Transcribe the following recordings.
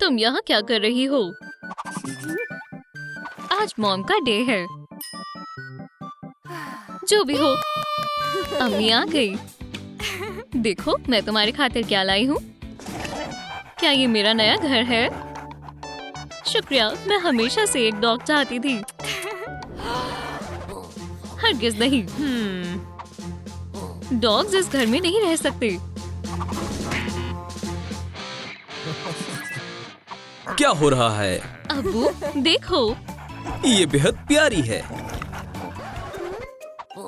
तुम यहाँ क्या कर रही हो? आज मॉम का डे है। जो भी हो, अम्मी आ गई। देखो मैं तुम्हारी खातिर क्या लाई हूँ। क्या ये मेरा नया घर है? शुक्रिया, मैं हमेशा से एक डॉग चाहती थी। हरगिज़ नहीं। डॉग्स इस घर में नहीं रह सकते। क्या हो रहा है? अब्बू देखो, ये बेहद प्यारी है।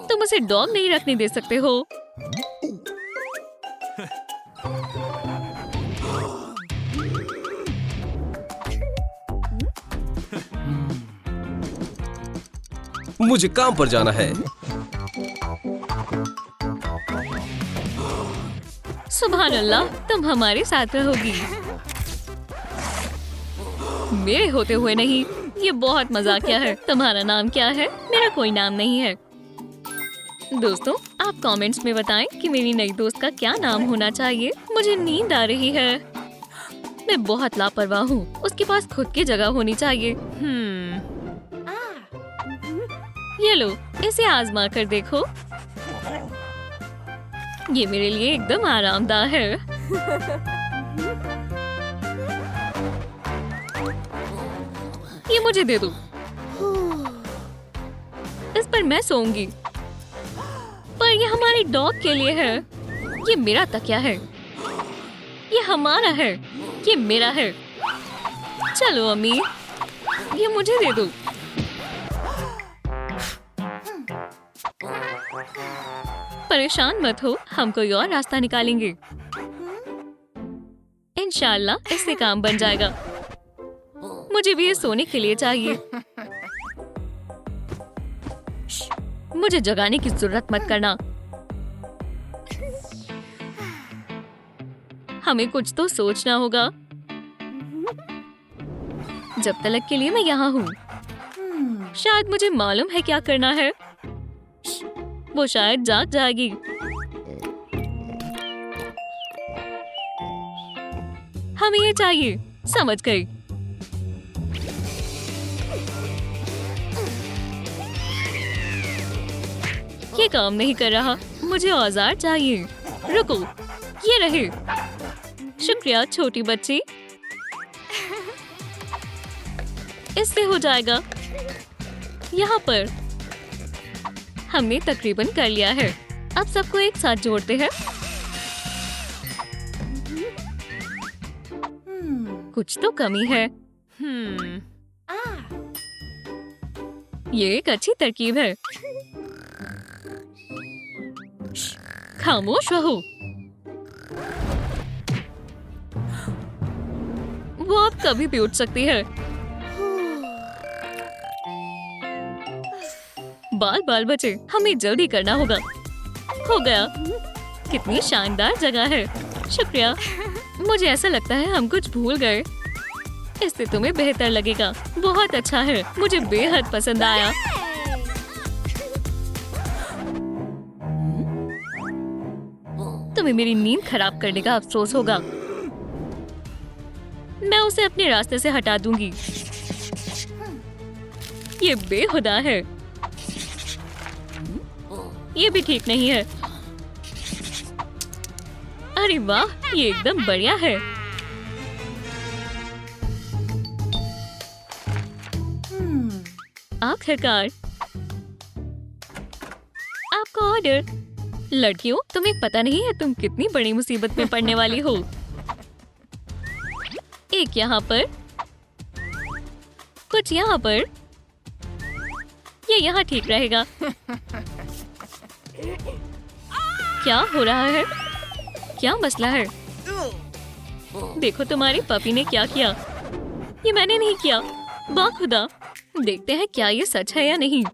तुम उसे डॉग नहीं रखने दे सकते हो। मुझे काम पर जाना है। सुभान अल्लाह, तुम हमारे साथ रहोगी। मेरे होते हुए नहीं। ये बहुत मजाकिया है। तुम्हारा नाम क्या है? मेरा कोई नाम नहीं है। दोस्तों, आप कमेंट्स में बताएं कि मेरी नई दोस्त का क्या नाम होना चाहिए। मुझे नींद आ रही है। मैं बहुत लापरवाह हूँ। उसके पास खुद की जगह होनी चाहिए। ये लो, इसे आजमा कर देखो। ये मेरे लिए एकदम आरामदाह है। ये मुझे दे दो। इस पर मैं सोऊंगी। पर ये हमारी डॉग के लिए है। ये मेरा तकिया है। ये हमारा है। ये मेरा है। चलो अम्मी, ये मुझे दे दो। परेशान मत हो, हम कोई और रास्ता निकालेंगे। इंशाल्लाह इससे काम बन जाएगा। मुझे भी ये सोने के लिए चाहिए। मुझे जगाने की जरूरत मत करना। हमें कुछ तो सोचना होगा। जब तलक के लिए मैं यहाँ हूँ। शायद मुझे मालूम है क्या करना है। वो शायद जाग जाएगी। हमें ये चाहिए। समझ गई। ये काम नहीं कर रहा। मुझे औजार चाहिए। रुको, ये रहे। शुक्रिया छोटी बच्ची। इससे हो जाएगा। यहाँ पर हमने तकरीबन कर लिया है। अब सबको एक साथ जोड़ते हैं। कुछ तो कमी है। ये एक अच्छी तरकीब है। खामोश रहो। वो अब कभी भी उठ सकती है। बाल बाल बचे, हमें जल्दी करना होगा। हो गया। कितनी शानदार जगह है। शुक्रिया। मुझे ऐसा लगता है हम कुछ भूल गए। इससे तुम्हें बेहतर लगेगा। बहुत अच्छा है। मुझे बेहद पसंद आया। तुम्हें मेरी नींद खराब करने का अफसोस होगा। मैं उसे अपने रास्ते से हटा दूंगी। ये बेहुदा है। ये भी ठीक नहीं है। अरे वाह, ये एकदम बढ़िया है। आखिरकार आपका ऑर्डर। लड़कियों, तुम्हें पता नहीं है तुम कितनी बड़ी मुसीबत में पड़ने वाली हो। एक यहाँ पर, कुछ यहाँ पर। ये यहाँ ठीक रहेगा। क्या हो रहा है? क्या मसला है? देखो तुम्हारी पपी ने क्या किया। ये मैंने नहीं किया। बाखुदा, देखते हैं क्या ये सच है या नहीं।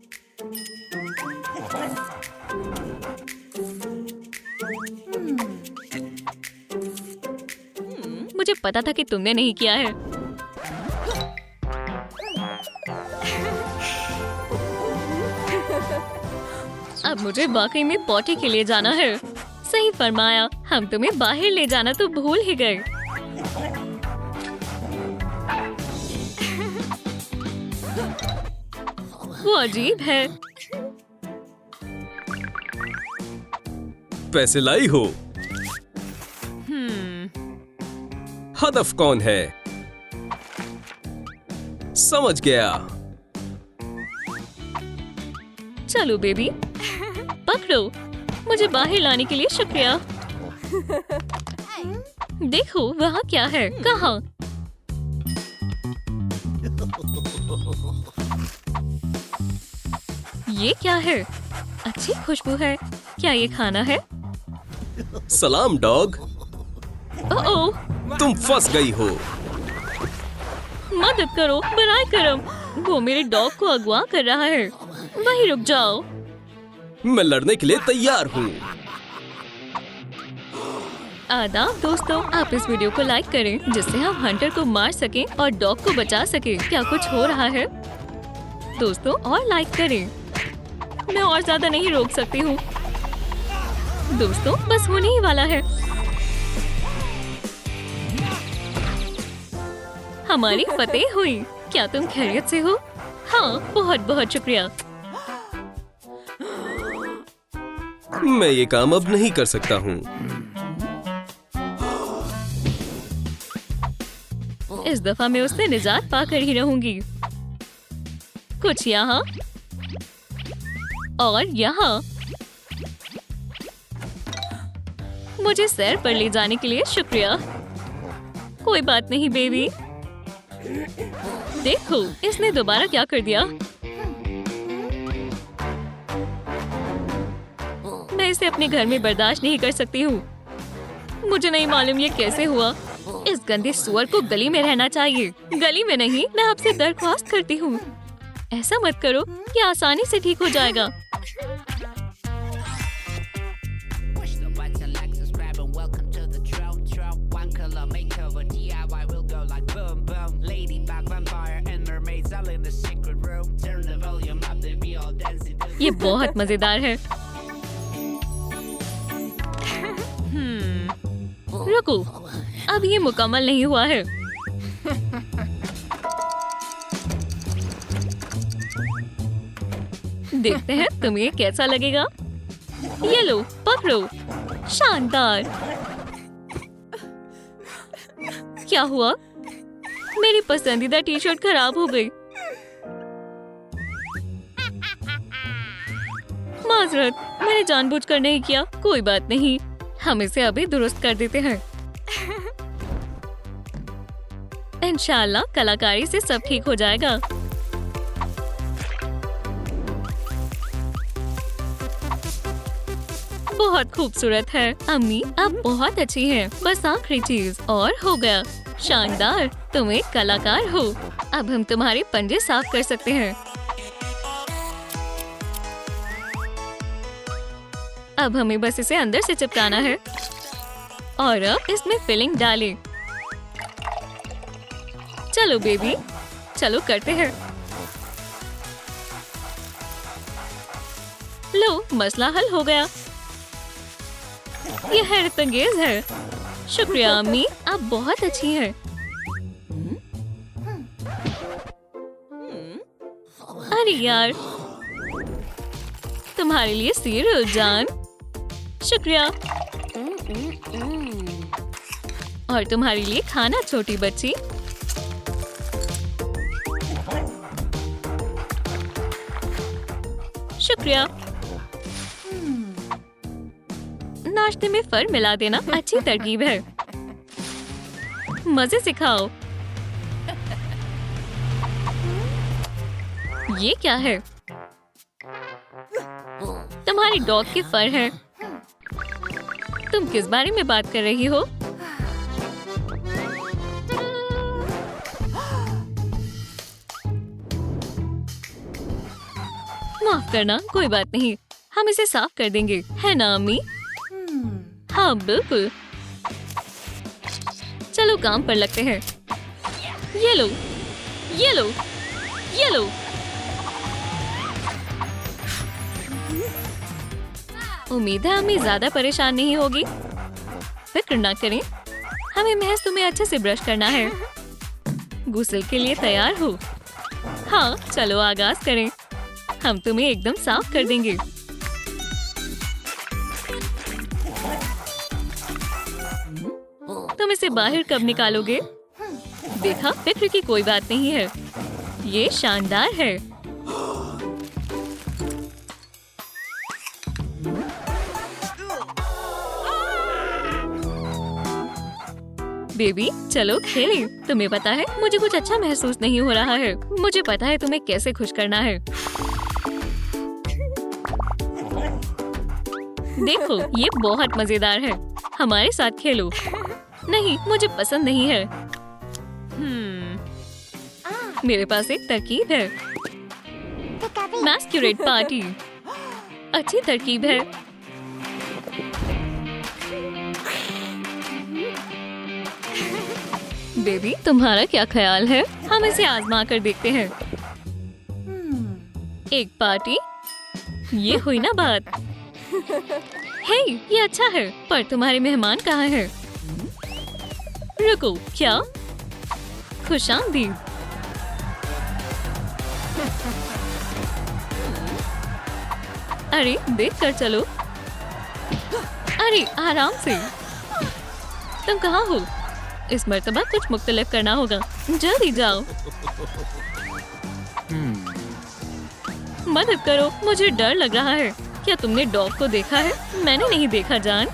मुझे पता था कि तुमने नहीं किया है। अब मुझे वाकई में पॉटी के लिए जाना है। सही फरमाया। हम तुम्हें बाहर ले जाना तो भूल ही गए। वो अजीब है। पैसे लाई हो? हदफ कौन है? समझ गया। चलो बेबी, पकड़ो। मुझे बाहर लाने के लिए शुक्रिया। देखो वहाँ क्या है? कहाँ? ये क्या है? अच्छी खुशबू है। क्या ये खाना है? सलाम डॉग। ओह, तुम फंस गई हो। मदद करो बराए करम। वो मेरे डॉग को अगवा कर रहा है। वहीं रुक जाओ। मैं लड़ने के लिए तैयार हूँ। आदाब दोस्तों, आप इस वीडियो को लाइक करें जिससे हम हंटर को मार सकें और डॉग को बचा सकें। क्या कुछ हो रहा है? दोस्तों और लाइक करें। मैं और ज्यादा नहीं रोक सकती हूँ। दोस्तों बस होने ही वाला है। हमारी फतेह हुई। क्या तुम खैरियत से हो? हाँ, बहुत बहुत शुक्रिया। मैं ये काम अब नहीं कर सकता हूँ। इस दफा मैं उससे निजात पाकर ही रहूंगी। कुछ यहाँ और यहाँ। मुझे सैर पर ले जाने के लिए शुक्रिया। कोई बात नहीं बेबी। देखो इसने दोबारा क्या कर दिया। मैं इसे अपने घर में बर्दाश्त नहीं कर सकती हूँ। मुझे नहीं मालूम ये कैसे हुआ। इस गंदे सुअर को गली में रहना चाहिए। गली में नहीं, मैं आपसे दरख्वास्त करती हूँ। ऐसा मत करो, ये आसानी से ठीक हो जाएगा। ये बहुत मजेदार है। रुको, अब ये मुकम्मल नहीं हुआ है। देखते हैं तुम्हें कैसा लगेगा। ये लो, पकड़ो। शानदार। क्या हुआ? मेरी पसंदीदा टी शर्ट खराब हो गई। माजरत, मैंने जानबूझकर नहीं किया। कोई बात नहीं, हम इसे अभी दुरुस्त कर देते हैं। इंशाल्लाह कलाकारी से सब ठीक हो जाएगा। बहुत खूबसूरत है अम्मी, आप बहुत अच्छी हैं। बस आखिरी चीज और हो गया। शानदार, तुम एक कलाकार हो। अब हम तुम्हारे पंजे साफ कर सकते हैं। अब हमें बस इसे अंदर से चिपकाना है और अब इसमें फिलिंग डालें। चलो बेबी, चलो करते हैं। लो, मसला हल हो गया। यह हैरतअंगेज है। शुक्रिया अम्मी, आप बहुत अच्छी हैं। अरे यार, तुम्हारे लिए सीरियल जान। शुक्रिया। और तुम्हारे लिए खाना छोटी बच्ची। शुक्रिया। नाश्ते में फल मिला देना अच्छी तरकीब है। मजे से खाओ। ये क्या है? तुम्हारी डॉग के फर है। तुम किस बारे में बात कर रही हो? माफ करना, कोई बात नहीं, हम इसे साफ कर देंगे, है ना अम्मी? हाँ बिल्कुल। चलो काम पर लगते हैं। ये लो, ये लो, ये लो। उम्मीद है अम्मी ज्यादा परेशान नहीं होगी। फिक्र ना करें, हमें महज तुम्हें अच्छे से ब्रश करना है। गुस्ल के लिए तैयार हो? हाँ, चलो आगाज करें। हम तुम्हें एकदम साफ कर देंगे। तुम इसे बाहर कब निकालोगे? देखा, फिक्र की कोई बात नहीं है। ये शानदार है। बेबी चलो खेलें। तुम्हें पता है मुझे कुछ अच्छा महसूस नहीं हो रहा है। मुझे पता है तुम्हें कैसे खुश करना है। देखो ये बहुत मजेदार है। हमारे साथ खेलो। नहीं मुझे पसंद नहीं है। मेरे पास एक तरकीब है। मैस्क्यूरेड पार्टी। अच्छी तरकीब है। बेबी तुम्हारा क्या ख्याल है? हम इसे आजमा कर देखते हैं। एक पार्टी, ये हुई ना बात। हे, ये अच्छा है, पर तुम्हारे मेहमान कहाँ हैं? रुको, क्या? खुशामदीद। अरे देख कर चलो। अरे आराम से। तुम कहाँ हो? इस मर्तबा कुछ मुख्तलिफ करना होगा। जल्दी जाओ। मदद करो, मुझे डर लग रहा है। क्या तुमने डॉग को देखा है? मैंने नहीं देखा जान।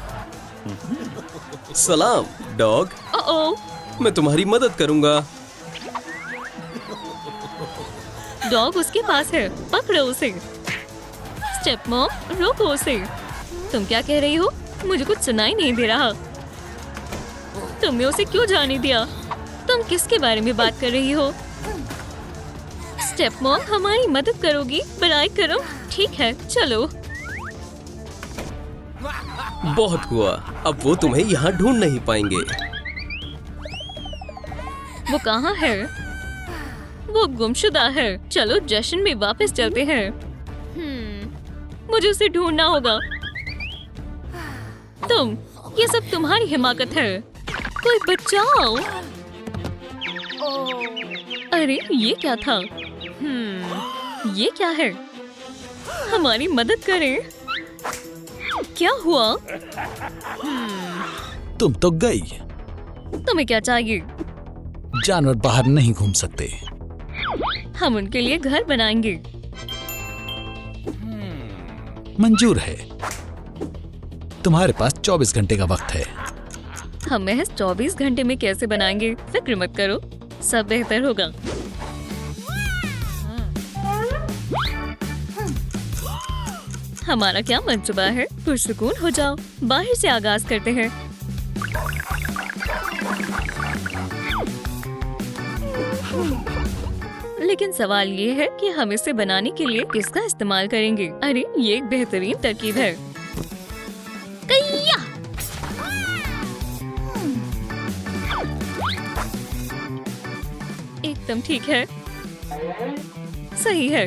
सलाम डॉग। ओह, मैं तुम्हारी मदद करूंगा। डॉग उसके पास है, पकड़ो उसे। स्टेप मॉम, रोको उसे। तुम क्या कह रही हो? मुझे कुछ सुनाई नहीं दे रहा। तुमने उसे क्यों जाने दिया? तुम किसके बारे में बात कर रही हो? स्टेप मॉम हमारी मदद करोगी? बड़ाई करो। ठीक है चलो। बहुत हुआ, अब वो तुम्हें यहाँ ढूंढ नहीं पाएंगे। वो कहाँ है? वो गुमशुदा है। चलो जश्न में वापस चलते हैं। मुझे उसे ढूंढना होगा। ये सब तुम्हारी हिमाकत है। कोई बचाओ। अरे ये क्या था? ये क्या है? हमारी मदद करें। क्या हुआ? तुम तो गई। तुम्हें क्या चाहिए? जानवर बाहर नहीं घूम सकते। हम उनके लिए घर बनाएंगे। मंजूर है। तुम्हारे पास 24 घंटे का वक्त है। हम महज 24 घंटे में कैसे बनाएंगे? फिक्र मत करो, सब बेहतर होगा। हमारा क्या मंसूबा है? पुरसुकून हो जाओ। बाहर से आगाज करते हैं। लेकिन सवाल ये है कि हम इसे बनाने के लिए किसका इस्तेमाल करेंगे? अरे ये एक बेहतरीन तरकीब है। कय्या! एकदम ठीक है। सही है।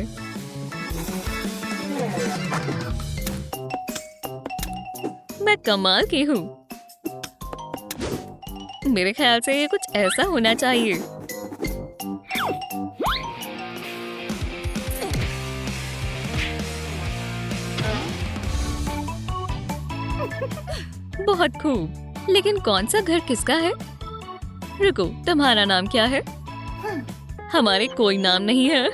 मैं कमाल की हूँ। मेरे ख्याल से ये कुछ ऐसा होना चाहिए। बहुत खूब। लेकिन कौन सा घर किसका है? रुको, तुम्हारा नाम क्या है? हमारे कोई नाम नहीं है।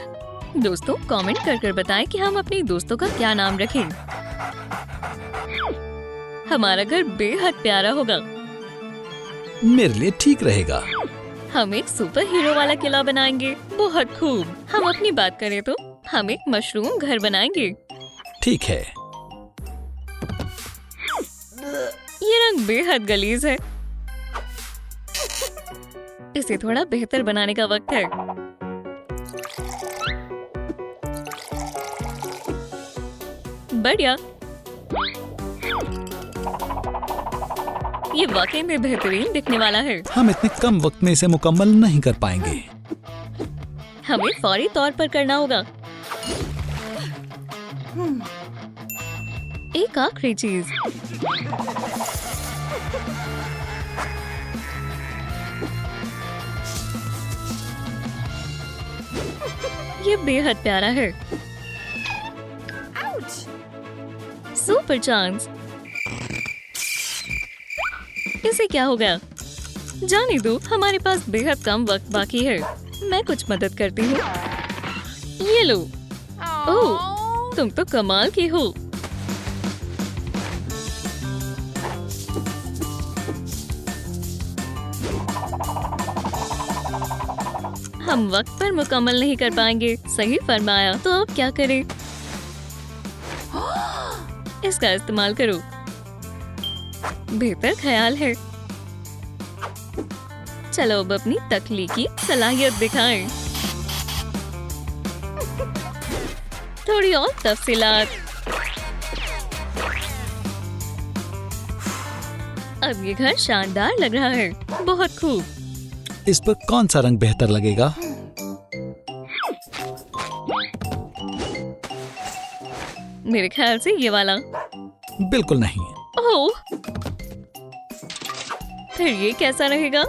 दोस्तों कमेंट कर बताएं कि हम अपने दोस्तों का क्या नाम रखें। हमारा घर बेहद प्यारा होगा। मेरे लिए ठीक रहेगा। हम एक सुपर हीरो वाला किला बनाएंगे। बहुत खूब। हम अपनी बात करें तो हम एक मशरूम घर बनाएंगे। ठीक है। ये रंग बेहद गलीज है। इसे थोड़ा बेहतर बनाने का वक्त है। बढ़िया। ये वाकई में बेहतरीन दिखने वाला है। हम इतने कम वक्त में इसे मुकम्मल नहीं कर पाएंगे। हमें फौरी तौर पर करना होगा। एक आखिरी चीज। ये बेहद प्यारा है। Super chance. इसे क्या हो गया? जाने दो, हमारे पास बेहद कम वक्त बाकी है। मैं कुछ मदद करती हूँ। ये लो। ओह, तुम तो कमाल की हो। हम वक्त पर मुकम्मल नहीं कर पाएंगे। सही फरमाया। तो अब क्या करें? इसका इस्तेमाल करो। बेहतर ख्याल है। चलो अब अपनी तख्लीकी सलाहियत दिखाएं। थोड़ी और तफसीलात। अब ये घर शानदार लग रहा है। बहुत खूब। इस पर कौन सा रंग बेहतर लगेगा? मेरे ख्याल से ये वाला। बिल्कुल नहीं। ओह, फिर ये कैसा रहेगा?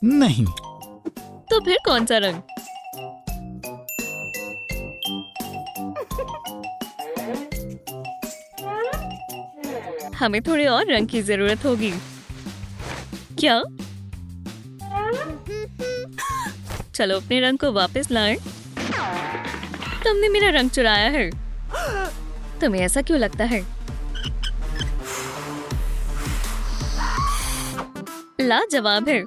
नहीं। तो फिर कौन सा रंग? हमें थोड़े और रंग की जरूरत होगी। क्या? चलो अपने रंग को वापस लाएं। तुमने मेरा रंग चुराया है। तुम्हें ऐसा क्यों लगता है? लाजवाब है।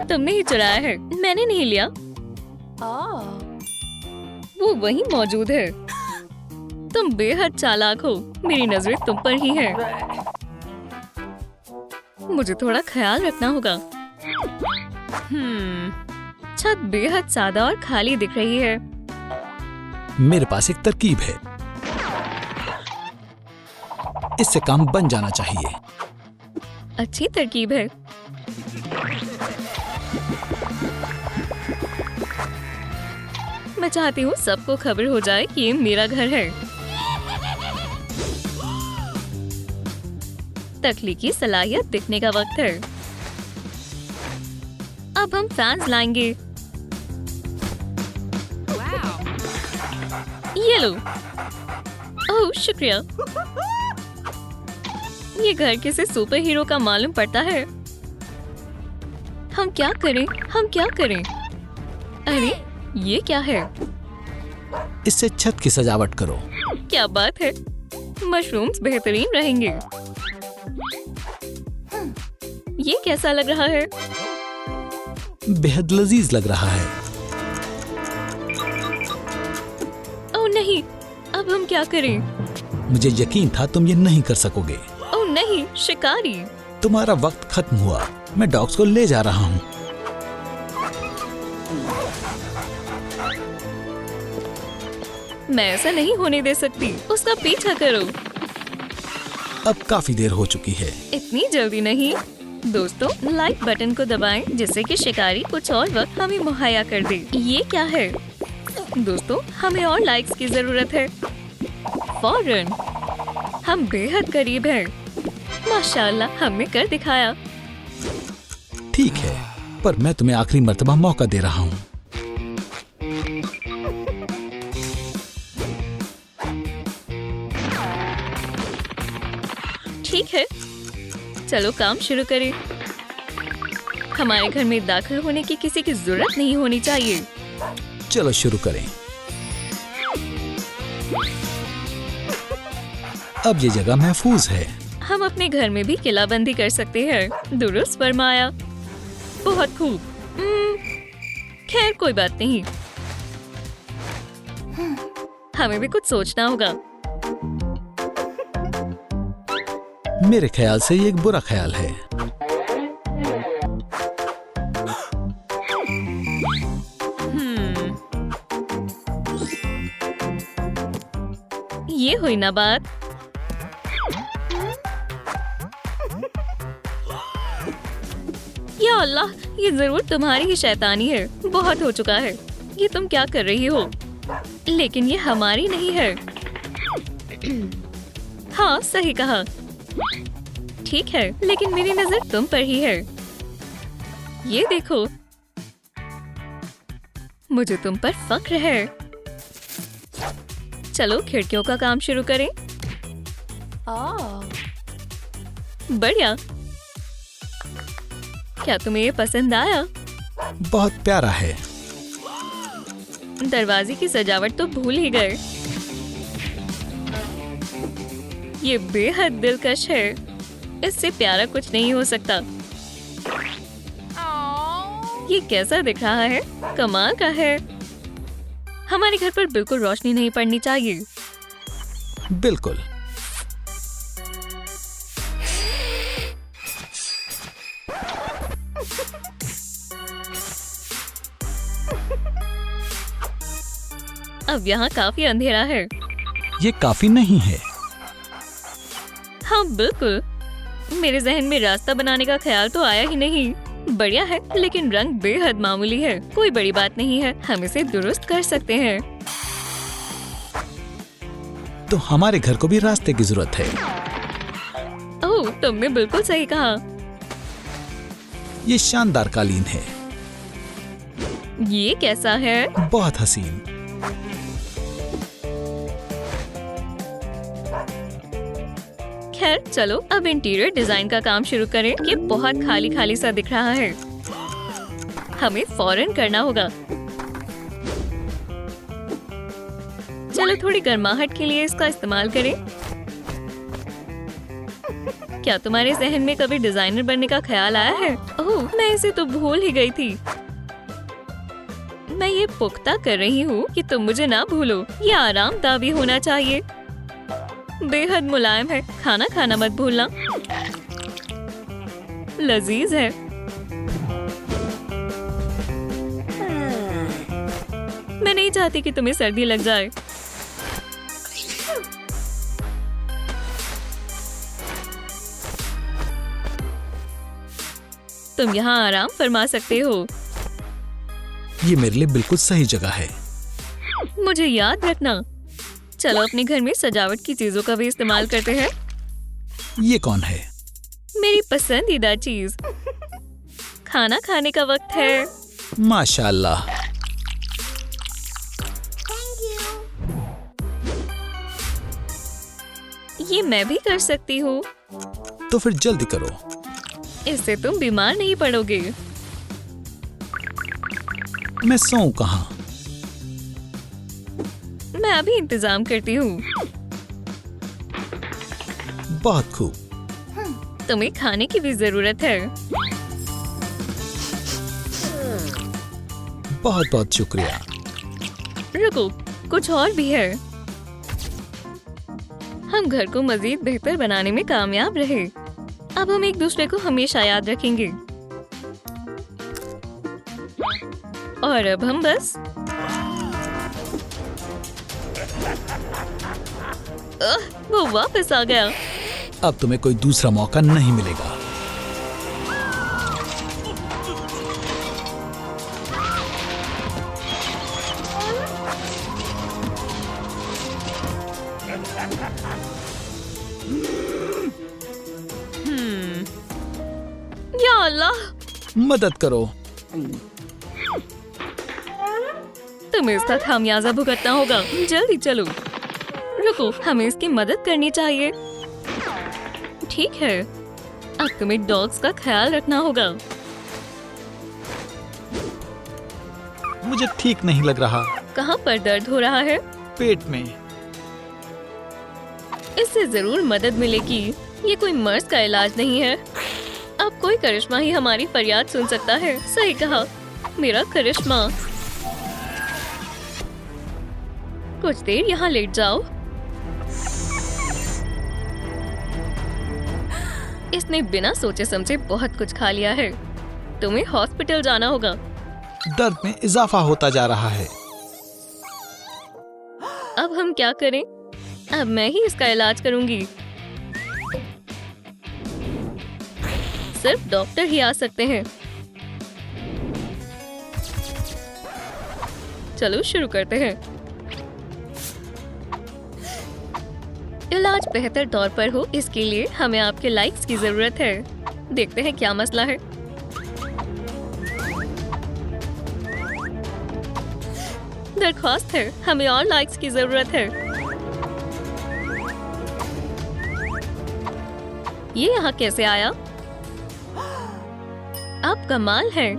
तुमने ही चुराया है, मैंने नहीं लिया। वो वहीं मौजूद है। तुम बेहद चालाक हो। मेरी नजरें तुम पर ही हैं। मुझे थोड़ा ख्याल रखना होगा। छत बेहद सादा और खाली दिख रही है। मेरे पास एक तरकीब है। इससे काम बन जाना चाहिए। अच्छी तरकीब है। मैं चाहती हूँ सबको खबर हो जाए कि ये मेरा घर है। तख्लीकी सलाहियत दिखने का वक्त है। अब हम फैंस लाएंगे। ये लो। ओह, शुक्रिया। ये घर किसी सुपर हीरो का मालूम पड़ता है। हम क्या करें? हम क्या करें? अरे ये क्या है? इससे छत की सजावट करो। क्या बात है। मशरूम्स बेहतरीन रहेंगे। ये कैसा लग रहा है? बेहद लजीज लग रहा है। ओह नहीं, अब हम क्या करें? मुझे यकीन था तुम ये नहीं कर सकोगे। ओह नहीं, शिकारी। तुम्हारा वक्त खत्म हुआ। मैं डॉग्स को ले जा रहा हूँ। मैं ऐसा नहीं होने दे सकती। उसका पीछा करो। अब काफी देर हो चुकी है। इतनी जल्दी नहीं। दोस्तों, लाइक बटन को दबाएं जिससे कि शिकारी कुछ और वक्त हमें मुहैया कर दे। ये क्या है? दोस्तों, हमें और लाइक्स की जरूरत है। फौरन। हम बेहद करीब हैं। माशाल्लाह, हमने कर दिखाया। ठीक है, पर मैं तुम्हें आखिरी मर्तबा मौका दे रहा हूँ। ठीक है, चलो काम शुरू करें। हमारे घर में दाखिल होने की किसी की जरूरत नहीं होनी चाहिए। चलो शुरू करें। अब ये जगह महफूज है। हम अपने घर में भी किलाबंदी कर सकते हैं। दुरुस्त फरमाया। बहुत खूब। खैर कोई बात नहीं। हमें भी कुछ सोचना होगा। मेरे ख्याल से ये एक बुरा ख्याल है। ये हुई ना बात। या अल्लाह, ये जरूर तुम्हारी ही शैतानी है। बहुत हो चुका है। ये तुम क्या कर रही हो? लेकिन ये हमारी नहीं है। हाँ, सही कहा। ठीक है, लेकिन मेरी नजर तुम पर ही है। ये देखो, मुझे तुम पर फक्र है। चलो खिड़कियों का काम शुरू करें। बढ़िया। क्या तुम्हें ये पसंद आया? बहुत प्यारा है। दरवाजे की सजावट तो भूल ही गए। ये बेहद दिलकश है। इससे प्यारा कुछ नहीं हो सकता। ये कैसा दिख रहा है? कमाल का है। हमारे घर पर बिल्कुल रोशनी नहीं पड़नी चाहिए। बिल्कुल। अब यहाँ काफी अंधेरा है। ये काफी नहीं है। हाँ बिल्कुल, मेरे जहन में रास्ता बनाने का ख्याल तो आया ही नहीं। बढ़िया है, लेकिन रंग बेहद मामूली है। कोई बड़ी बात नहीं है, हम इसे दुरुस्त कर सकते हैं। तो हमारे घर को भी रास्ते की जरूरत है। ओह, तुमने बिल्कुल सही कहा। ये शानदार कालीन है। ये कैसा है? बहुत हसीन। खैर चलो अब इंटीरियर डिजाइन का काम शुरू करें। ये बहुत खाली खाली सा दिख रहा है। हमें फौरन करना होगा। चलो थोड़ी गर्माहट के लिए इसका इस्तेमाल करें। क्या तुम्हारे जहन में कभी डिजाइनर बनने का ख्याल आया है? ओह, मैं इसे तो भूल ही गई थी। मैं ये पुख्ता कर रही हूँ कि तुम मुझे ना भूलो। ये आरामदायक भी होना चाहिए। बेहद मुलायम है। खाना खाना मत भूलना। लजीज है। मैं नहीं चाहती कि तुम्हें सर्दी लग जाए। तुम यहाँ आराम फरमा सकते हो। ये मेरे लिए बिल्कुल सही जगह है। मुझे याद रखना। चलो अपने घर में सजावट की चीजों का भी इस्तेमाल करते हैं। ये कौन है? मेरी पसंदीदा चीज। खाना खाने का वक्त है। माशाल्लाह। ये मैं भी कर सकती हूँ। तो फिर जल्दी करो। इससे तुम बीमार नहीं पड़ोगे। मैं सोऊं कहाँ? मैं अभी इंतजाम करती हूँ। बहुत खूब। तुम्हें खाने की भी जरूरत है। बहुत बहुत शुक्रिया। रुको, कुछ और भी है। हम घर को मजीद बेहतर बनाने में कामयाब रहे। अब हम एक दूसरे को हमेशा याद रखेंगे। और अब हम बस वो वापस आ गया। अब तुम्हें कोई दूसरा मौका नहीं मिलेगा। या अल्लाह, मदद करो। तुम्हें इसका खामियाजा भुगतना होगा। जल्दी चलो। रुको, हमें इसकी मदद करनी चाहिए। ठीक है, अब तुम्हें डॉग्स का ख्याल रखना होगा। मुझे ठीक नहीं लग रहा। कहाँ पर दर्द हो रहा है? पेट में। इससे जरूर मदद मिलेगी। ये कोई मर्ज का इलाज नहीं है। अब कोई करिश्मा ही हमारी फरियाद सुन सकता है। सही कहा, मेरा करिश्मा। कुछ देर यहाँ लेट जाओ। इसने बिना सोचे समझे बहुत कुछ खा लिया है। तुम्हें हॉस्पिटल जाना होगा। दर्द में इजाफा होता जा रहा है। अब हम क्या करें? अब मैं ही इसका इलाज करूंगी। सिर्फ डॉक्टर ही आ सकते हैं। चलो शुरू करते हैं। इलाज बेहतर तौर पर हो, इसके लिए हमें आपके लाइक्स की जरूरत है। देखते हैं क्या मसला है। दरख्वास्त है, हमें और लाइक्स की जरूरत है। ये यहाँ कैसे आया? आप कमाल है।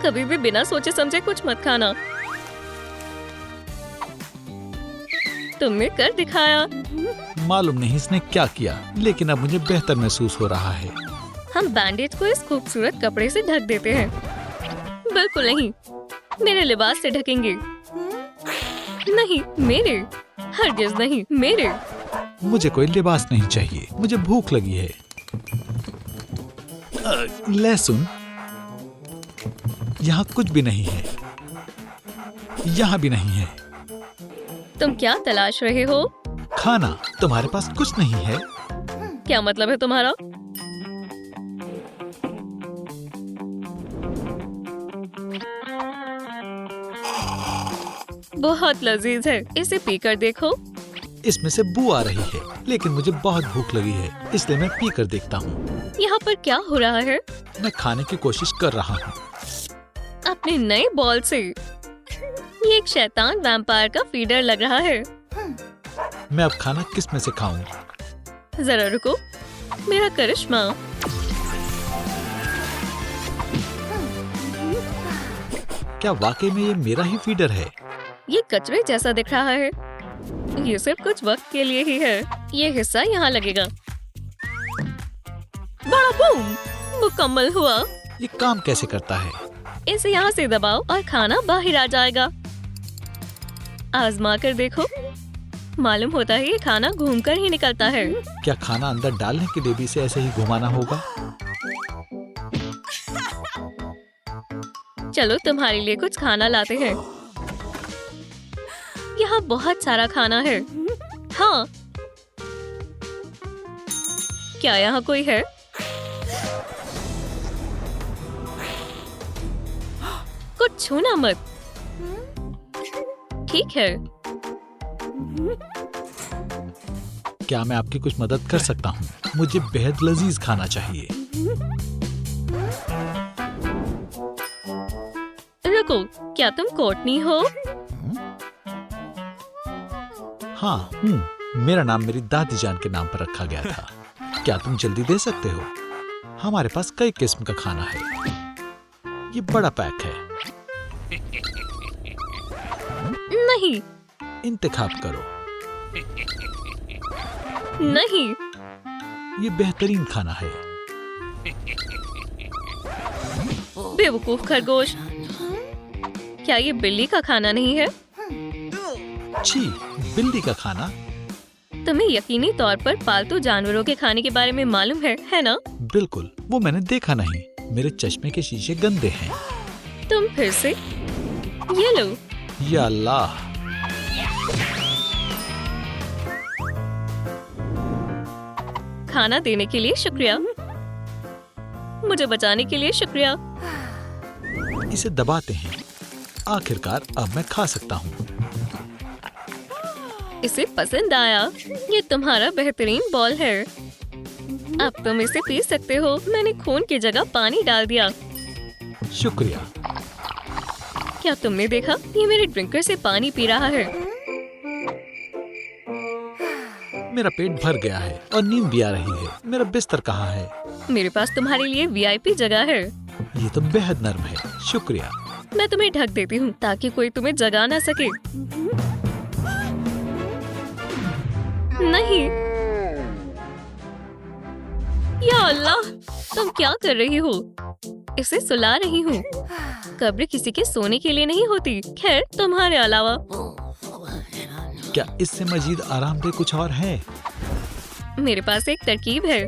कभी भी बिना सोचे समझे कुछ मत खाना। तुमने कर दिखाया। मालूम नहीं इसने क्या किया, लेकिन अब मुझे बेहतर महसूस हो रहा है। हम बैंडेज को इस खूबसूरत कपड़े से ढक देते हैं। बिल्कुल नहीं, मेरे लिबास से ढकेंगे। नहीं, मेरे। हरगिज़ नहीं, मेरे। मुझे कोई लिबास नहीं चाहिए, मुझे भूख लगी है। लहसुन यहाँ कुछ भी नहीं है, यहाँ भी नहीं है। तुम क्या तलाश रहे हो? खाना। तुम्हारे पास कुछ नहीं है? क्या मतलब है तुम्हारा? बहुत लजीज है, इसे पीकर देखो। इसमें से बू आ रही है, लेकिन मुझे बहुत भूख लगी है, इसलिए मैं पी कर देखता हूँ। यहाँ पर क्या हो रहा है? मैं खाने की कोशिश कर रहा हूँ। अपने नए बॉल से। ये एक शैतान वैम्पायर का फीडर लग रहा है। मैं अब खाना किस में से खाऊं? जरा रुको, मेरा करिश्मा। क्या वाकई में ये मेरा ही फीडर है? ये कचरे जैसा दिख रहा है। ये सिर्फ कुछ वक्त के लिए ही है। ये हिस्सा यहाँ लगेगा। बड़ा बूम! मुकम्मल हुआ। ये काम कैसे करता है? इसे यहाँ से दबाओ और खाना बाहर आ जाएगा। आजमा कर देखो। मालूम होता है ये खाना घूमकर ही निकलता है। क्या खाना अंदर डालने के लिए भी इसे ऐसे ही घुमाना होगा? चलो तुम्हारे लिए कुछ खाना लाते हैं। यहाँ बहुत सारा खाना है। हाँ, क्या यहाँ कोई है? कुछ छूना मत। ठीक है। क्या मैं आपकी कुछ मदद कर सकता हूँ? मुझे बेहद लजीज खाना चाहिए। रुको, क्या तुम कोटनी हो? हाँ हूँ। मेरा नाम मेरी दादी जान के नाम पर रखा गया था। क्या तुम जल्दी दे सकते हो? हमारे पास कई किस्म का खाना है। ये बड़ा पैक है। नहीं। इंतखाब करो। नहीं। ये बेहतरीन खाना है। बेवकूफ खरगोश, क्या ये बिल्ली का खाना नहीं है? छी, बिल्ली का खाना? तुम्हें यकीनी तौर पर पालतू जानवरों के खाने के बारे में मालूम है ना? बिल्कुल, वो मैंने देखा नहीं। मेरे चश्मे के शीशे गंदे हैं। तुम फिर से? ये लो। या अल्लाह! खाना देने के लिए शुक्रिया। मुझे बचाने के लिए शुक्रिया। इसे दबाते हैं। आखिरकार अब मैं खा सकता हूँ। इसे पसंद आया। ये तुम्हारा बेहतरीन बॉल है। अब तुम इसे पी सकते हो। मैंने खून की जगह पानी डाल दिया। शुक्रिया। क्या तुमने देखा? ये मेरे ड्रिंकर से पानी पी रहा है। मेरा पेट भर गया है और नींद भी आ रही है। मेरा बिस्तर कहाँ है? मेरे पास तुम्हारे लिए वीआईपी जगह है। ये तो बेहद नर्म है। शुक्रिया। मैं तुम्हें ढक देती हूँ ताकि कोई तुम्हें जगा ना सके। नहीं। या अल्लाह, तुम क्या कर रही हो? इसे सुला रही हूँ। कब्र किसी के सोने के लिए नहीं होती। खैर, तुम्हारे अलावा। क्या इससे मजीद आरामदेह कुछ और है? मेरे पास एक तरकीब है।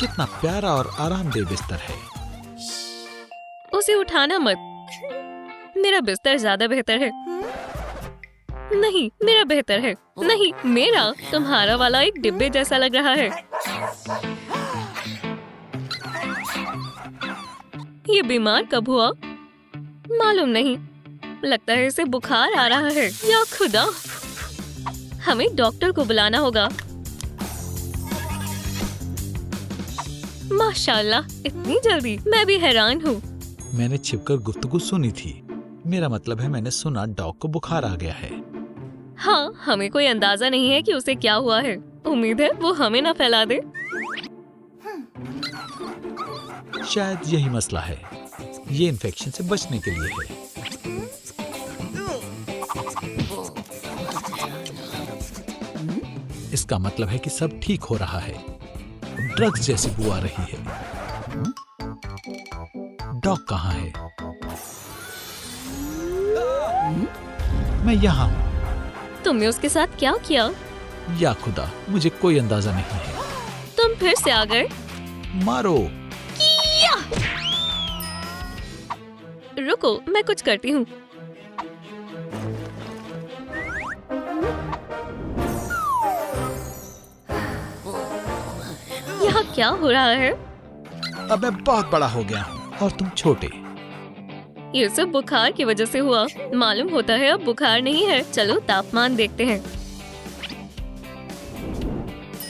कितना प्यारा और आरामदेह बिस्तर है। उसे उठाना मत। मेरा बिस्तर ज्यादा बेहतर है। नहीं, मेरा बेहतर है। नहीं, मेरा तुम्हारा वाला एक डिब्बे जैसा लग रहा है। ये बीमार कब हुआ? मालूम नहीं। लगता है इसे बुखार आ रहा है। या खुदा, हमें डॉक्टर को बुलाना होगा। माशाल्लाह, इतनी जल्दी। मैं भी हैरान हूँ। मैंने छिपकर गुफ्तगू सुनी थी। मेरा मतलब है मैंने सुना डॉग को बुखार आ गया है। हाँ, हमें कोई अंदाजा नहीं है कि उसे क्या हुआ है। उम्मीद है वो हमें ना फैला दे। शायद यही मसला है। ये इन्फेक्शन से बचने के लिए है। इसका मतलब है कि सब ठीक हो रहा है। ड्रग्स जैसी बू आ रही है। डॉग कहाँ है? मैं यहाँ हूँ। तुमने उसके साथ क्या किया? या खुदा, मुझे कोई अंदाजा नहीं है। तुम फिर से आ गए। मारो। रुको, मैं कुछ करती हूँ। यहाँ क्या हो रहा है? अब मैं बहुत बड़ा हो गया हूँ और तुम छोटे। ये सब बुखार की वजह से हुआ। मालूम होता है अब बुखार नहीं है। चलो तापमान देखते हैं।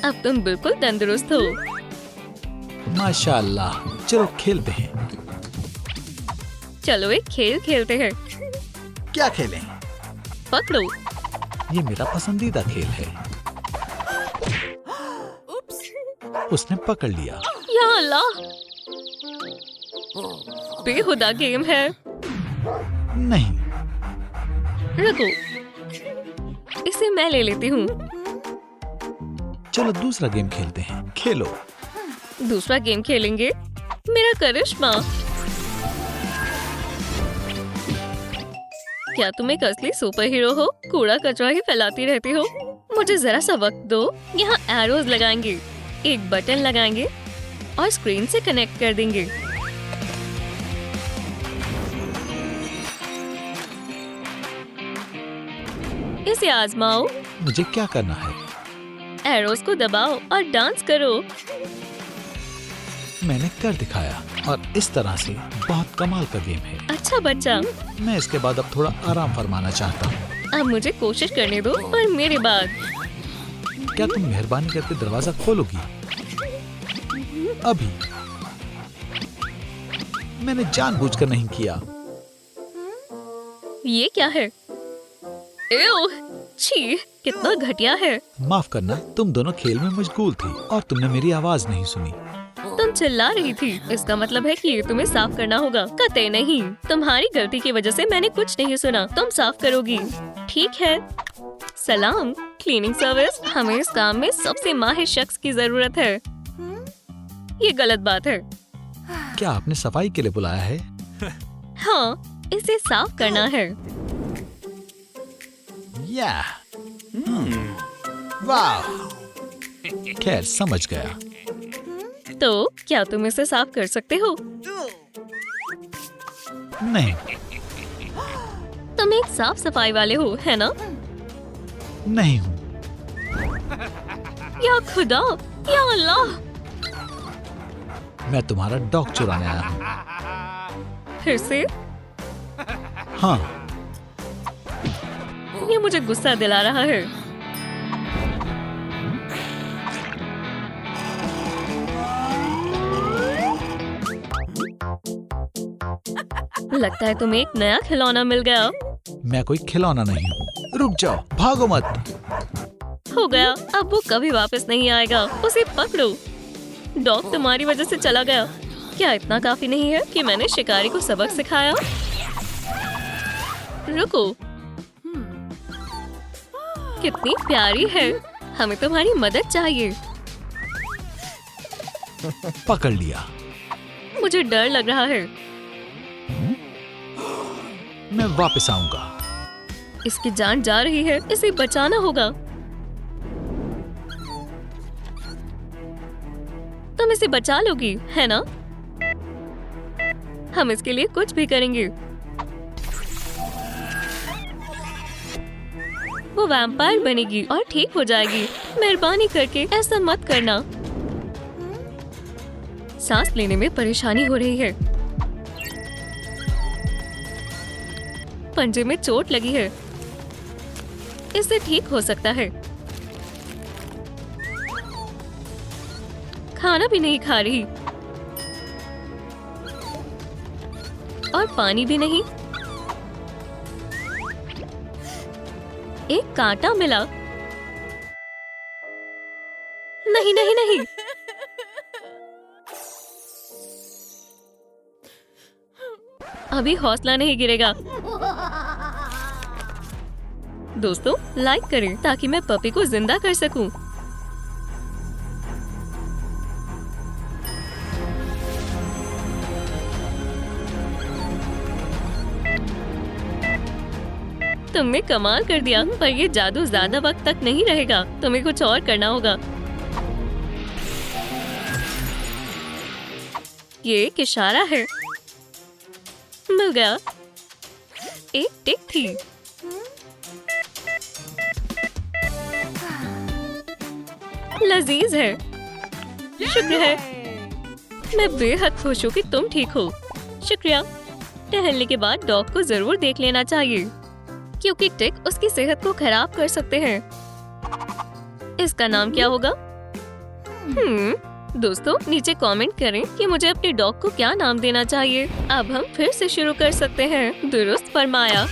अब तुम बिल्कुल तंदुरुस्त हो। माशाल्लाह। चलो खेलते हैं। चलो एक खेल खेलते हैं। क्या खेलें? पकड़ो। ये मेरा पसंदीदा खेल है। उसने पकड़ लिया। या अल्लाह, बेहुदा गेम है। नहीं। रुको, इसे मैं ले लेती हूँ। चलो दूसरा गेम खेलते हैं। खेलो। दूसरा गेम खेलेंगे? मेरा करिश्मा। क्या तुम एक असली सुपर हीरो हो? कूड़ा कचरा ही फैलाती रहती हो। मुझे जरा सा वक्त दो। यहाँ एरोज लगाएंगे, एक बटन लगाएंगे और स्क्रीन से कनेक्ट कर देंगे। इसे आजमाओ। मुझे क्या करना है? एरोज को दबाओ और डांस करो। मैंने कर दिखाया और इस तरह से बहुत कमाल का गेम है। अच्छा बच्चा। मैं इसके बाद अब थोड़ा आराम फरमाना चाहता हूँ। अब मुझे कोशिश करने दो और मेरे बाद। क्या तुम मेहरबानी करके दरवाजा खोलोगी? अभी। मैंने जानबूझकर नहीं किया। ये क्या है? एव, छी, कितना घटिया है। माफ करना, तुम दोनों खेल में मशगूल थी और तुमने मेरी आवाज नहीं सुनी। तुम चिल्ला रही थी। इसका मतलब है कि ये तुम्हें साफ करना होगा। कतई नहीं, तुम्हारी गलती की वजह से मैंने कुछ नहीं सुना। तुम साफ करोगी। ठीक है। सलाम क्लीनिंग सर्विस। हमें इस काम में सबसे माहिर शख्स की जरूरत है। ये गलत बात है। क्या आपने सफाई के लिए बुलाया है? हाँ, इसे साफ करना है। या। वाह। खैर, समझ गया। तो क्या तुम इसे साफ कर सकते हो? नहीं। तुम एक साफ सफाई वाले हो, है ना? नहीं हूँ। या खुदा, या अल्लाह। मैं तुम्हारा डॉग चुराने आया हूँ। फिर से? हाँ। ये मुझे गुस्सा दिला रहा है। लगता है तुम्हें एक नया खिलौना मिल गया। मैं कोई खिलौना नहीं हूँ। रुक जाओ, भागो मत। हो गया, अब वो कभी वापस नहीं आएगा। उसे पकड़ो। डॉग तुम्हारी वजह से चला गया। क्या इतना काफी नहीं है कि मैंने शिकारी को सबक सिखाया? रुको, कितनी प्यारी है। हमें तुम्हारी मदद चाहिए। पकड़ लिया। मुझे डर लग रहा है। मैं वापस आऊंगा। इसकी जान जा रही है। इसे बचाना होगा। तुम इसे बचा लोगी, है ना? हम इसके लिए कुछ भी करेंगे। वो वैम्पायर बनेगी और ठीक हो जाएगी। मेहरबानी करके ऐसा मत करना। सांस लेने में परेशानी हो रही है। पंजे में चोट लगी है। इससे ठीक हो सकता है। खाना भी नहीं खा रही और पानी भी नहीं। एक कांटा मिला। नहीं नहीं नहीं। अभी हौसला नहीं गिरेगा। दोस्तों लाइक करें ताकि मैं पपी को जिंदा कर सकूं। तुमने कमाल कर दिया, पर ये जादू ज्यादा वक्त तक नहीं रहेगा। तुम्हें कुछ और करना होगा। ये एक इशारा है। मिल गया। एक टिक थी। लजीज है। शुक्र है। मैं बेहद खुश हूँ कि तुम ठीक हो। शुक्रिया। टहलने के बाद डॉग को जरूर देख लेना चाहिए, क्योंकि टिक उसकी सेहत को खराब कर सकते हैं। इसका नाम क्या होगा? दोस्तों नीचे कमेंट करें कि मुझे अपने डॉग को क्या नाम देना चाहिए। अब हम फिर से शुरू कर सकते हैं। दुरुस्त फरमाया।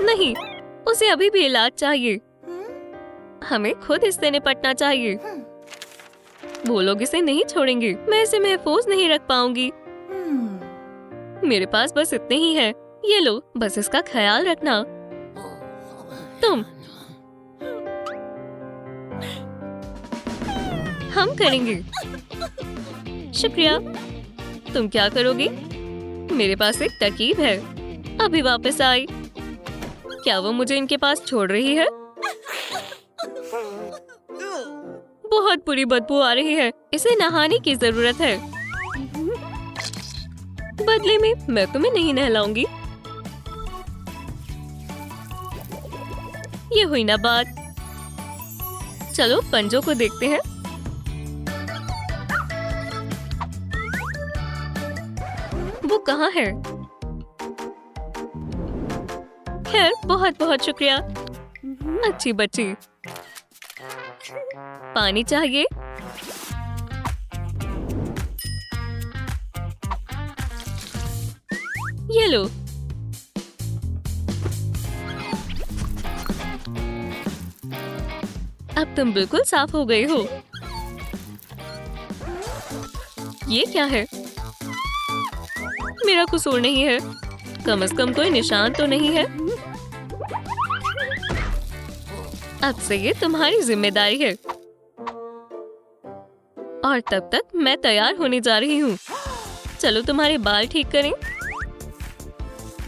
नहीं, उसे अभी भी इलाज चाहिए। हमें खुद इससे निपटना चाहिए। वो लोग इसे नहीं छोड़ेंगे। मैं इसे महफूज नहीं रख पाऊंगी। मेरे पास बस इतने ही है। ये लो, बस इसका ख्याल रखना। तुम हम करेंगे। शुक्रिया। तुम क्या करोगी? मेरे पास एक तरकीब है। अभी वापस आई। क्या वो मुझे इनके पास छोड़ रही है? बहुत बुरी बदबू आ रही है। इसे नहाने की जरूरत है। बदले में मैं तुम्हें नहीं नहलाऊंगी। ये हुई ना बात। चलो पंजों को देखते हैं। वो कहाँ है? खैर, बहुत बहुत शुक्रिया। अच्छी बच्ची। पानी चाहिए? ये लो। अब तुम बिल्कुल साफ हो गए हो। ये क्या है? मेरा कसूर नहीं है। कम से कम कोई निशान तो नहीं है। अब से ये तुम्हारी जिम्मेदारी है। और तब तक मैं तैयार होने जा रही हूँ। चलो तुम्हारे बाल ठीक करें।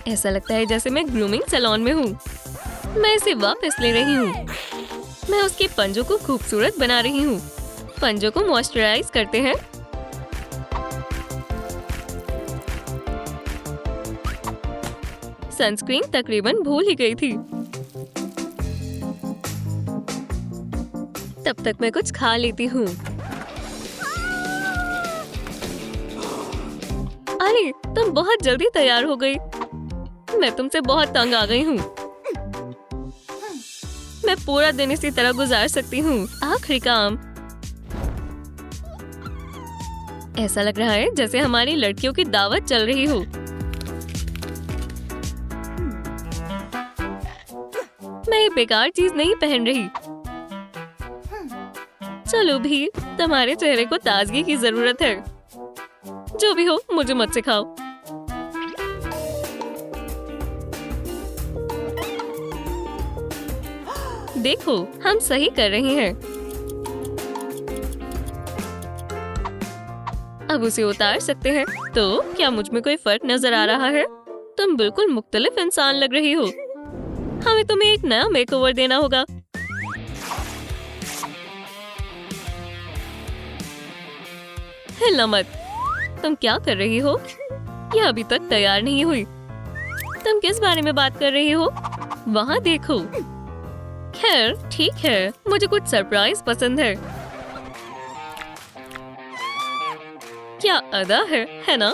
ऐसा लगता है जैसे मैं ग्रूमिंग सैलून में हूँ। मैं इसे वापस ले रही हूँ। मैं उसके पंजों को खूबसूरत बना रही हूँ। पंजों को मॉइस्चराइज करते हैं। सनस्क्रीन तकरीबन भूल ही गई थी। तब तक मैं कुछ खा लेती हूँ। अरे, तुम बहुत जल्दी तैयार हो गई। मैं तुमसे बहुत तंग आ गई हूँ। मैं पूरा दिन इसी तरह गुजार सकती हूँ। आखिरी काम। ऐसा लग रहा है जैसे हमारी लड़कियों की दावत चल रही हो। मैं ये बेकार चीज नहीं पहन रही। चलो भी, तुम्हारे चेहरे को ताजगी की जरूरत है। जो भी हो, मुझे मत सिखाओ। देखो, हम सही कर रहे हैं। अब उसे उतार सकते हैं। तो क्या मुझ में कोई फर्क नजर आ रहा है? तुम बिल्कुल मुख्तलिफ इंसान लग रही हो। हमें तुम्हें एक नया मेकओवर देना होगा। हिलना मत। तुम क्या कर रही हो? यह अभी तक तैयार नहीं हुई। तुम किस बारे में बात कर रही हो? वहाँ देखो। खैर ठीक है, मुझे कुछ सरप्राइज पसंद है। क्या अदा है ना?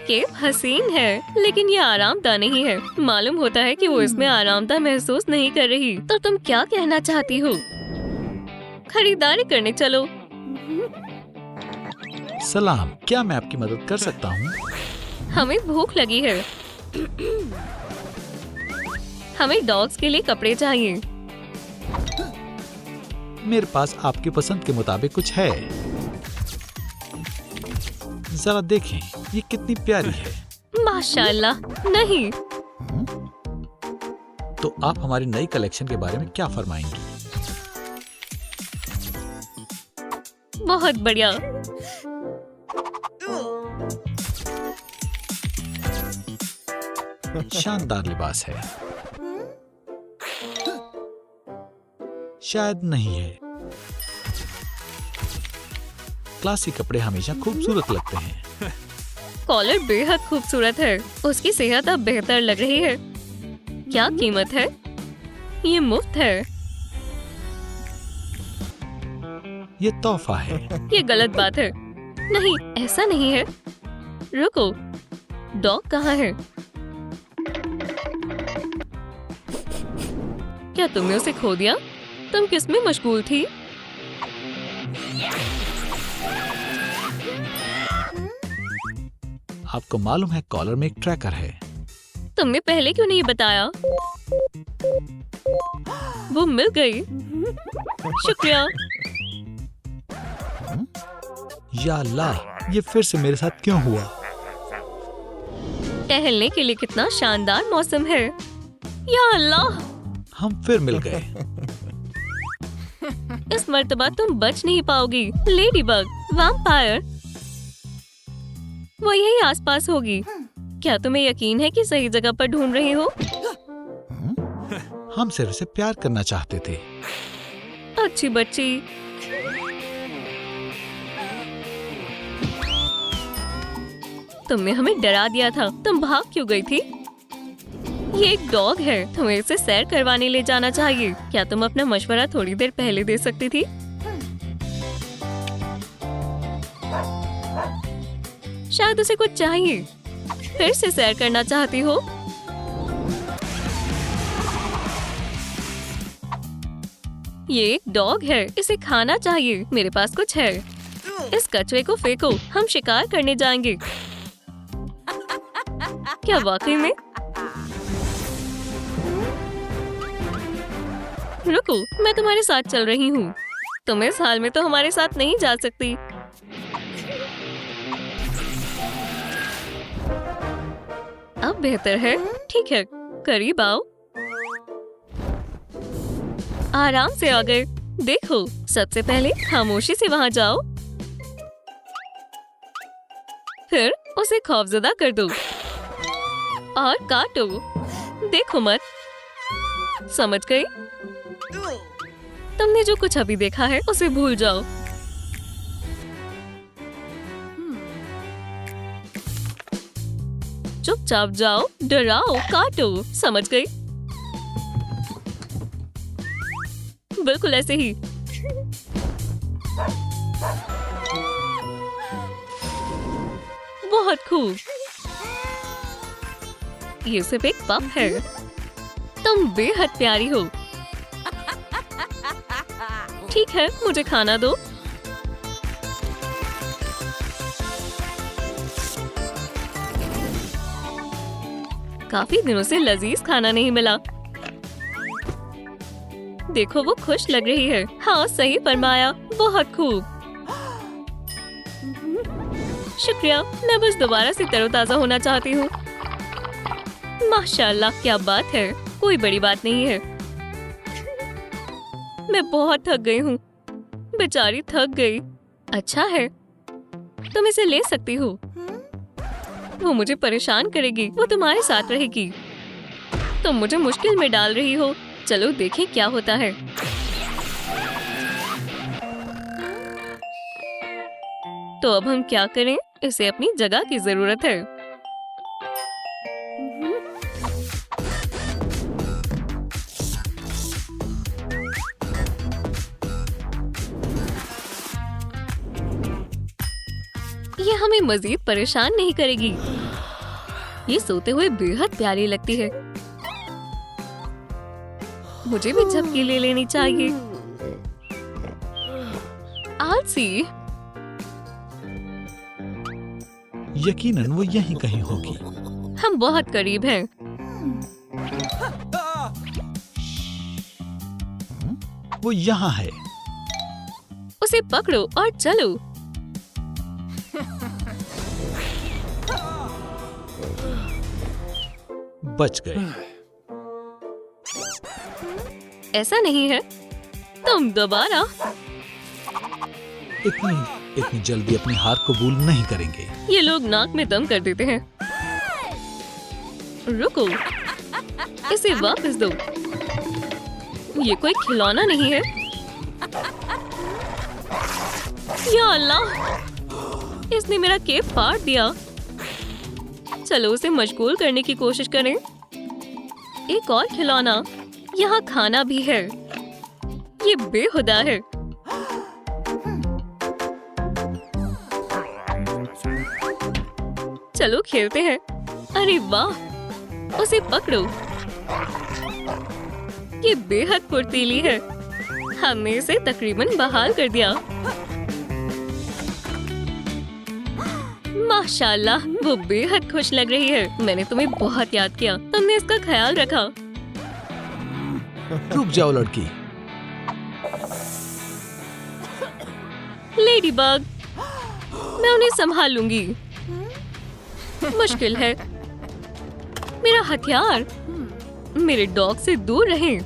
केव हसीन है, लेकिन ये आरामदाह नहीं है। मालूम होता है कि वो इसमें आरामदाह महसूस नहीं कर रही। तो तुम क्या कहना चाहती हो? खरीदारी करने चलो। सलाम, क्या मैं आपकी मदद कर सकता हूँ? हमें भूख लगी है। हमें डॉग्स के लिए कपड़े चाहिए। मेरे पास आपकी पसंद के मुताबिक कुछ है। जरा देखें, ये कितनी प्यारी है। माशाल्लाह। नहीं। तो आप हमारी नई कलेक्शन के बारे में क्या फरमाएंगी? बहुत बढ़िया। शानदार लिबास है। शायद नहीं है। क्लासी कपड़े हमेशा खूबसूरत लगते हैं। कॉलर बेहद खूबसूरत है। उसकी सेहत अब बेहतर लग रही है। क्या कीमत है? ये मुफ्त है। ये तोहफा है। ये गलत बात है। नहीं, ऐसा नहीं है। रुको, डॉग कहाँ है? क्या तुमने उसे खो दिया? तुम किस में मशगूल थी? आपको मालूम है कॉलर में एक ट्रैकर है। तुमने पहले क्यों नहीं बताया? वो मिल गई। शुक्रिया। या अल्लाह, ये फिर से मेरे साथ क्यों हुआ? टहलने के लिए कितना शानदार मौसम है। या अल्लाह, हम फिर मिल गए। इस मर्तबा तुम बच नहीं पाओगी। लेडीबग, वैम्पायर, वो यही आसपास होगी। क्या तुम्हें यकीन है कि सही जगह पर ढूंढ रही हो? हम सिर्फ से प्यार करना चाहते थे। अच्छी बच्ची। तुमने हमें डरा दिया था। तुम भाग क्यों गई थी? ये एक डॉग है। तुम्हें इसे सैर करवाने ले जाना चाहिए। क्या तुम अपना मशवरा थोड़ी देर पहले दे सकती थी? शायद उसे कुछ चाहिए। फिर से सैर करना चाहती हो? ये एक डॉग है। इसे खाना चाहिए। मेरे पास कुछ है। इस कचरे को फेंको। हम शिकार करने जाएंगे। क्या वाकई में? रुको, मैं तुम्हारे साथ चल रही हूँ। तुम इस हाल में तो हमारे साथ नहीं जा सकती। अब बेहतर है। ठीक है, करीब आओ। आराम से आ गए। देखो, सबसे पहले खामोशी से वहाँ जाओ, फिर उसे खौफजदा कर दो और काटो। देखो मत। समझ गई? तुमने जो कुछ अभी देखा है उसे भूल जाओ। चुपचाप जाओ, डराओ, काटो। समझ गई? बिल्कुल ऐसे ही। बहुत खूब। ये सिर्फ एक पप है। तुम बेहद प्यारी हो। ठीक है, मुझे खाना दो। काफी दिनों से लजीज खाना नहीं मिला। देखो, वो खुश लग रही है। हाँ, सही फरमाया। बहुत खूब। शुक्रिया। मैं बस दोबारा से तरोताजा होना चाहती हूँ। माशाल्लाह, क्या बात है। कोई बड़ी बात नहीं है। मैं बहुत थक गई हूँ। बेचारी थक गई। अच्छा है, तुम इसे ले सकती हो। वो मुझे परेशान करेगी। वो तुम्हारे साथ रहेगी। तुम मुझे मुश्किल में डाल रही हो। चलो देखें क्या होता है। तो अब हम क्या करें? इसे अपनी जगह की जरूरत है। ये हमें मजीद परेशान नहीं करेगी। ये सोते हुए बेहद प्यारी लगती है। मुझे भी झपकी ले लेनी चाहिए। आलसी। यकीनन वो यहीं कहीं होगी। हम बहुत करीब हैं। वो यहाँ है। उसे पकड़ो और चलो। बच गए। ऐसा नहीं है। तुम दोबारा। इतनी जल्दी अपनी हार कबूल नहीं करेंगे। ये लोग नाक में दम कर देते हैं। रुको, इसे वापस दो। ये कोई खिलौना नहीं है। या अल्लाह, इसने मेरा केक फाड़ दिया। चलो उसे मशगूल करने की कोशिश करें। एक और खिलौना। यहाँ खाना भी है। ये बेहुदा है। चलो खेलते हैं। अरे वाह, उसे पकड़ो। ये बेहद फुर्तीली है। हमने इसे तकरीबन बहाल कर दिया। माशाल्लाह, वो बेहद खुश लग रही है। मैंने तुम्हें बहुत याद किया। तुमने इसका ख्याल रखा। रुक जाओ लड़की। लेडीबग, मैं उन्हें संभाल लूंगी। मुश्किल है। मेरा हथियार। मेरे डॉग से दूर रहें।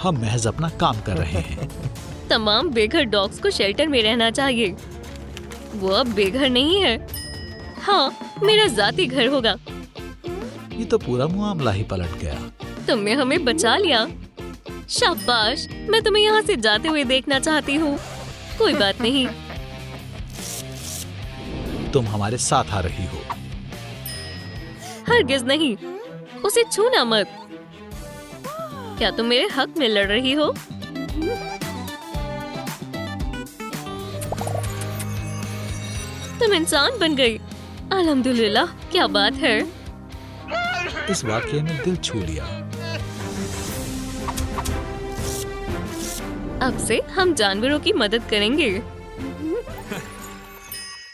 हम महज अपना काम कर रहे हैं। तमाम बेघर डॉग्स को शेल्टर में रहना चाहिए। वो अब बेघर नहीं है। हाँ, मेरा जाती घर होगा। ये तो पूरा मामला ही पलट गया। तुमने हमें बचा लिया। शाबाश। मैं तुम्हें यहाँ से जाते हुए देखना चाहती हूँ। कोई बात नहीं। तुम हमारे साथ आ रही हो। हरगिज नहीं। उसे छूना मत। क्या तुम मेरे हक में लड़ रही हो? तुम इंसान बन गई। अल्हम्दुलिल्लाह, क्या बात है। इस वाकये ने दिल छू लिया। अब से हम जानवरों की मदद करेंगे।